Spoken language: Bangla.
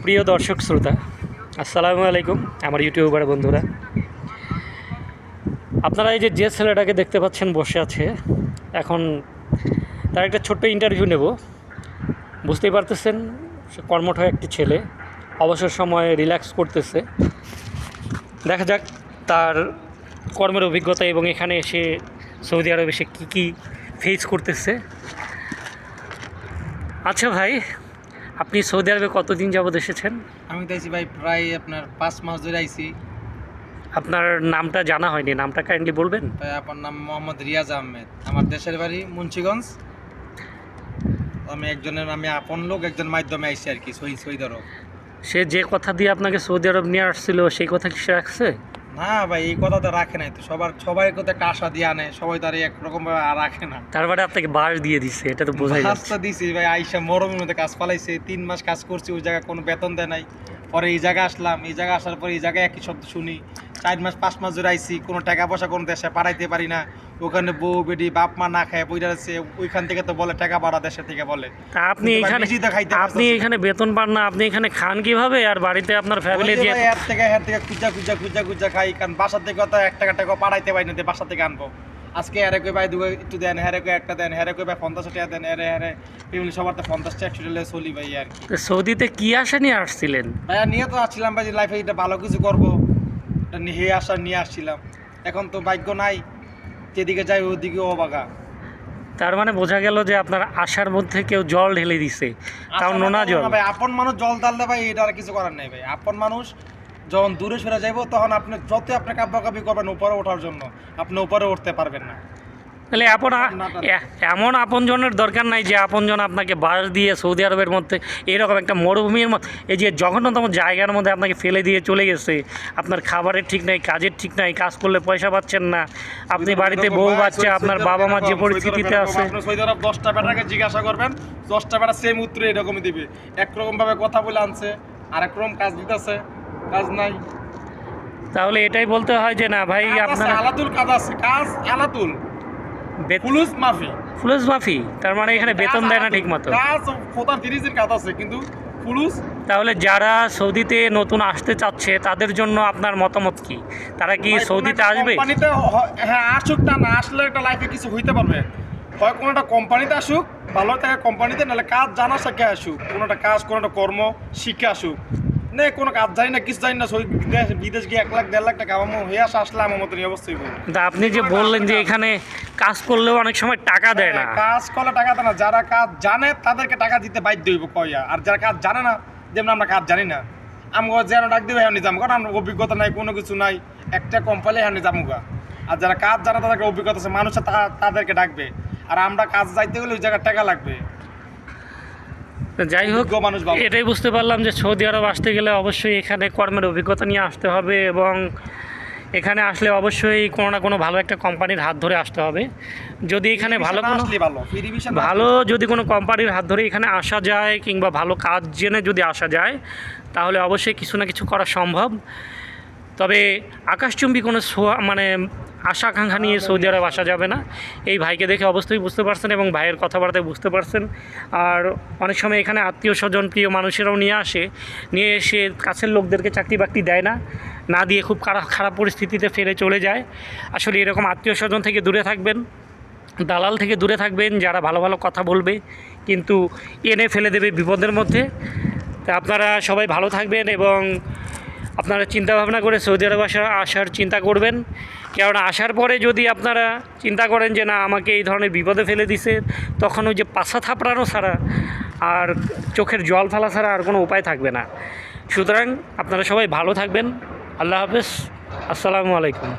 প্রিয় দর্শক শ্রোতা, আসসালামু আলাইকুম আমার ইউটিউবার বন্ধুরা। আপনারা এই যে ছেলেটাকে দেখতে পাচ্ছেন বসে আছে, এখন তার একটা ছোট্ট ইন্টারভিউ নেব। বুঝতেই পারতেছেন, সে কর্মঠ একটি ছেলে, অবসর সময়ে রিল্যাক্স করতেছে। দেখা যাক তার কর্মের অভিজ্ঞতা এবং এখানে এসে সৌদি আরবে এসে কী কী ফেস করতেছে। আচ্ছা ভাই, আপনি সৌদি আরবে কতদিন যাবত এসেছেন? আমি তো আইছি ভাই প্রায় আপনার 5 মাস ধরে আইছি। আপনার নামটা জানা হয়নি, নামটা কাইন্ডলি বলবেন? ভাই আপনার নাম মোহাম্মদ রিয়াজ আহমেদ, আমার দেশের বাড়ি মুন্সিগঞ্জ। আমি আপন লোক, একজন মাধ্যমে আইছি আর কি, সৌদি আরব। সে যে কথা দিয়ে আপনাকে সৌদি আরব নিয়ে আসছিল সেই কথা কি সে রাখছে? না ভাই, এই কথা তো রাখে নাই তো। সবাই কথা একটা আশা দিয়ে আনে, সবাই তো আর একরকম ভাবে রাখে না। তারপরে আপনাকে বাস দিয়ে দিছে, এটা তো বোঝাই যাচ্ছে। বাস তো দিছি ভাই, আইসা মরমের মধ্যে কাজ পালাইছে। 3 মাস কাজ করছি, ওই জায়গায় কোনো বেতন দেয় নাই। পরে এই জায়গায় আসলাম, এই জায়গায় আসার পরে এই জায়গায় একই শব্দ শুনি। 4 মাস 5 মাস ধরে আইছি, কোনো টাকা পয়সা কোনো দেশে পাঠাইতে পারি না। ওখানে বউ বেটি বাপ মা না খায় বইটা আছে, ওইখান থেকে তো বলে টাকা পাঠা দেশের থেকে বলে। তা আপনি এখানে বেতন পান না, আপনি এখানে খান কিভাবে? আর বাড়িতে আপনার ফ্যামিলি দিয়ে এর থেকে খুঁজা খাই, কারণ বাসা থেকে তো 1 টাকা পাঠাইতে পারি না, বাসা থেকে আনবো। আজকে হ্যারে কই ভাই একটু দেন, হ্যারে কই একটা দেন, হ্যারে কই ভাই 50 টাকা দেন, হ্যারে ফ্যামিলি সবার তো 50 টাকা চলে চলি ভাই আর কি। সৌদিতে কি আশা নিয়ে আসছিলেন? ভাই নিয়ে তো আসছিলাম ভাই, লাইফে এটা ভালো কিছু করবো, এটা নিয়ে আসছিলাম। এখন তো ভাগ্য নাই, যেদিকে যাই ওদিকে অবাগা। তার মানে বোঝা গেল যে আপনার আশার মধ্যে কেউ জল ঢেলে দিছে, তাও নোনা জল। ভাই আপন মানুষ জল ঢাললে ভাই এটা আর কিছু করার নাই ভাই। আপন মানুষ যখন দূরে সরে যাইব, তখন আপনি যত আপনি কাব্যকাবি করবেন উপরে ওঠার জন্য, আপনি উপরে উঠতে পারবেন না। তাহলে এমন আপনজনের দরকার নাই যে আপনজন আপনাকে বাস দিয়ে সৌদি আরবের মধ্যে এরকম একটা মরুভূমির মধ্যে, এই যে জঘন্যতম জায়গার মধ্যে আপনাকে ফেলে দিয়ে চলে গেছে। আপনার খাবারের ঠিক নাই, কাজের ঠিক নাই, কাজ করলে পয়সা পাচ্ছেন না, আপনি বাড়িতে বউ বাচ্চা, আপনার বাবা মা যে পরিস্থিতিতে আছে। সৌদি আরব 10টা বেটাকে জিজ্ঞাসা করবেন, 10টা বেটা সেম উত্তরে এরকমই দিবে। একরকমভাবে কথা বলে আনছে, আর একরকম কাজ দিতেছে, কাজ নাই। তাহলে এটাই বলতে হয় যে না ভাই, আপনার আলাতুল কাজ আছে, কাজ আলাতুল ফুলুস মাফি। তার মানে এখানে বেতন দেয় না ঠিক মতো। কাজ খোদার 30 দিন কাজ আছে, কিন্তু ফুলুস। তাহলে যারা সৌদিতে নতুন আসতে চাচ্ছে তাদের জন্য আপনার মতামত কি? তারা কি সৌদিতে আসবে? হ্যাঁ আসুক, তা না আসলে একটা লাইফে কিছু হইতে পারবে। হয় কোনো একটা কোম্পানিতে আসুক, ভালো টাকা কোম্পানিতে, নাহলে কাজ জানা শিখে আসুক, কোনো একটা কাজ, কোনো একটা কর্ম শিখে আসুক। না কোনো কাজ জানি না, কিছু জানি না, বিদেশ গিয়ে 1 লাখ 1.5 লাখ টাকা আমার হয়ে আসলে আমার মতন অবস্থায়। তা আপনি যে বললেন যে এখানে কাজ করলেও অনেক সময় টাকা দেয় না। কাজ করলে টাকা দেয় না, যারা কাজ জানে তাদেরকে টাকা দিতে বাধ্য হইব কইয়া। আর যারা কাজ জানে না, যেমন আমরা কাজ জানি না, আমরা যেন ডাক দিবে হ্যাঁ যাবো, কারণ আমরা অভিজ্ঞতা নাই, কোনো কিছু নাই, একটা কোম্পানি হ্যাঁ যাবো গা। আর যারা কাজ জানে তাদেরকে অভিজ্ঞতা আছে, মানুষের তাদেরকে ডাকবে। আর আমরা কাজ যাইতে গেলে ওই জায়গায় টাকা লাগবে। যাই হোক, এটাই বুঝতে পারলাম যে সৌদি আরব আসতে গেলে অবশ্যই এখানে কর্মের অভিজ্ঞতা নিয়ে আসতে হবে, এবং এখানে আসলে অবশ্যই কোনো না কোনো ভালো একটা কোম্পানির হাত ধরে আসতে হবে। যদি এখানে যদি কোনো কোম্পানির হাত ধরে এখানে আসা যায়, কিংবা ভালো কাজ জেনে যদি আসা যায়, তাহলে অবশ্যই কিছু না কিছু করা সম্ভব। তবে আকাশচুম্বী কোনো আশা আকাঙ্ক্ষা নিয়ে সৌদি আরব আসা যাবে না। এই ভাইকে দেখে অবশ্যই বুঝতে পারছেন, এবং ভাইয়ের কথাবার্তায় বুঝতে পারছেন। আর অনেক সময় এখানে আত্মীয় স্বজন, প্রিয় মানুষেরাও নিয়ে এসে কাছের লোকদেরকে চাকরি বাকরি দেয় না দিয়ে খুব খারাপ পরিস্থিতিতে ফেলে চলে যায়। আসলে এরকম আত্মীয় স্বজন থেকে দূরে থাকবেন, দালাল থেকে দূরে থাকবেন, যারা ভালো ভালো কথা বলবে কিন্তু এনে ফেলে দেবে বিপদের মধ্যে। তা আপনারা সবাই ভালো থাকবেন, এবং আপনারা চিন্তাভাবনা করে সৌদি আরব আসার চিন্তা করবেন। কেননা আসার পরে যদি আপনারা চিন্তা করেন যে না আমাকে এই ধরনের বিপদে ফেলে দিছে, তখন ওই যে পাছা থাপড়ানো ছাড়া আর চোখের জল ফেলা ছাড়া আর কোনো উপায় থাকবে না। সুতরাং আপনারা সবাই ভালো থাকবেন। আল্লাহ হাফেজ, আসসালামু আলাইকুম।